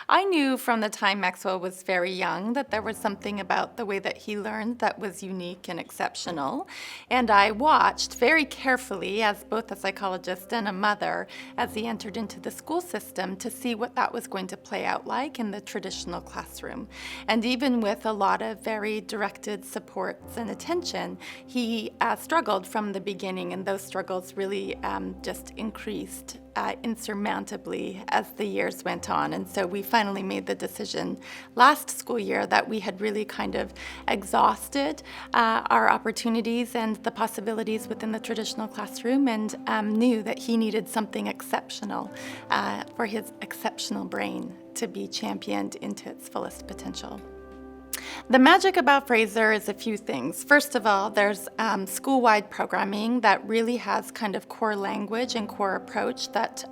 I knew from the time Maxwell was very young that there was something about the way that he learned that was unique and exceptional. And I watched very carefully, as both a psychologist and a mother, as he entered into the school system to see what that was going to play out like in the traditional classroom. And even with a lot of very directed supports and attention, he struggled from the beginning, and those struggles really just increased insurmountably as the years went on. And so we finally made the decision last school year that we had really kind of exhausted our opportunities and the possibilities within the traditional classroom, and knew that he needed something exceptional for his exceptional brain to be championed into its fullest potential. The magic about Fraser is a few things. First of all, there's school-wide programming that really has kind of core language and core approach that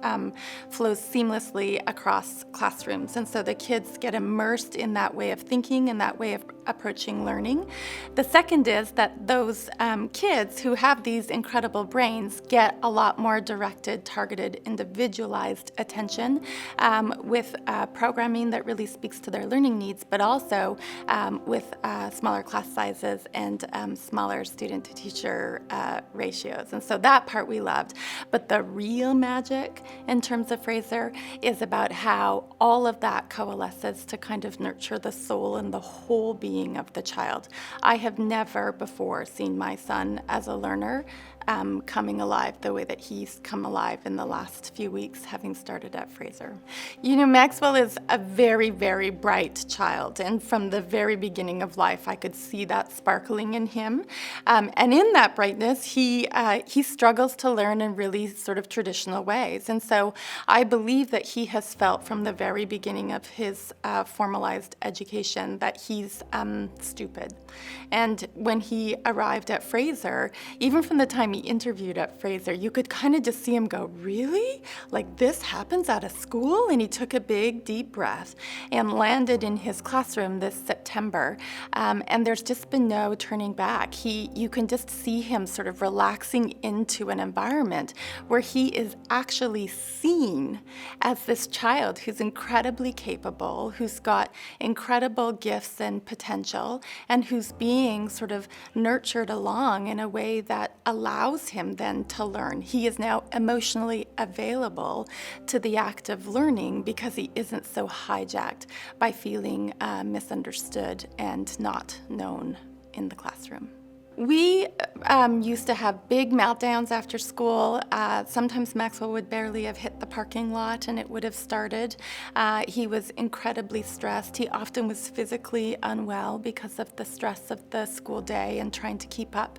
flows seamlessly across classrooms. And so the kids get immersed in that way of thinking and that way of approaching learning. The second is that those kids who have these incredible brains get a lot more directed, targeted, individualized attention with programming that really speaks to their learning needs, but also with smaller class sizes and smaller student-to-teacher ratios. And so that part we loved. But the real magic in terms of Fraser is about how all of that coalesces to kind of nurture the soul and the whole being of the child. I have never before seen my son as a learner coming alive the way that he's come alive in the last few weeks, having started at Fraser. You know, Maxwell is a very, very bright child, and from the very beginning of life, I could see that sparkling in him. And in that brightness, he struggles to learn in really sort of traditional ways. And so I believe that he has felt from the very beginning of his formalized education that he's stupid. And when he arrived at Fraser, even from the time he interviewed at Fraser, you could kind of just see him go, really? Like this happens out of school? And he took a big, deep breath and landed in his classroom this September. And there's just been no turning back. You can just see him sort of relaxing into an environment where he is actually seen as this child who's incredibly capable, who's got incredible gifts and potential, and who's being sort of nurtured along in a way that allows him then to learn. He is now emotionally available to the act of learning because he isn't so hijacked by feeling misunderstood and not known in the classroom. We used to have big meltdowns after school. Sometimes Maxwell would barely have hit the parking lot and it would have started. He was incredibly stressed. He often was physically unwell because of the stress of the school day and trying to keep up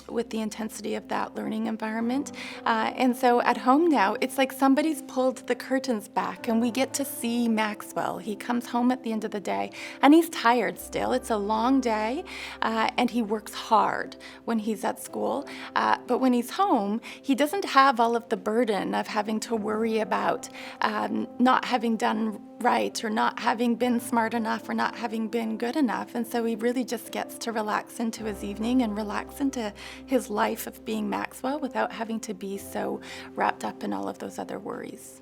with the intensity of that learning environment. And so at home now, it's like somebody's pulled the curtains back and we get to see Maxwell. He comes home at the end of the day and he's tired still. It's a long day and he works hard when he's at school, but when he's home, he doesn't have all of the burden of having to worry about not having done right or not having been smart enough or not having been good enough. And so he really just gets to relax into his evening and relax into his life of being Maxwell without having to be so wrapped up in all of those other worries.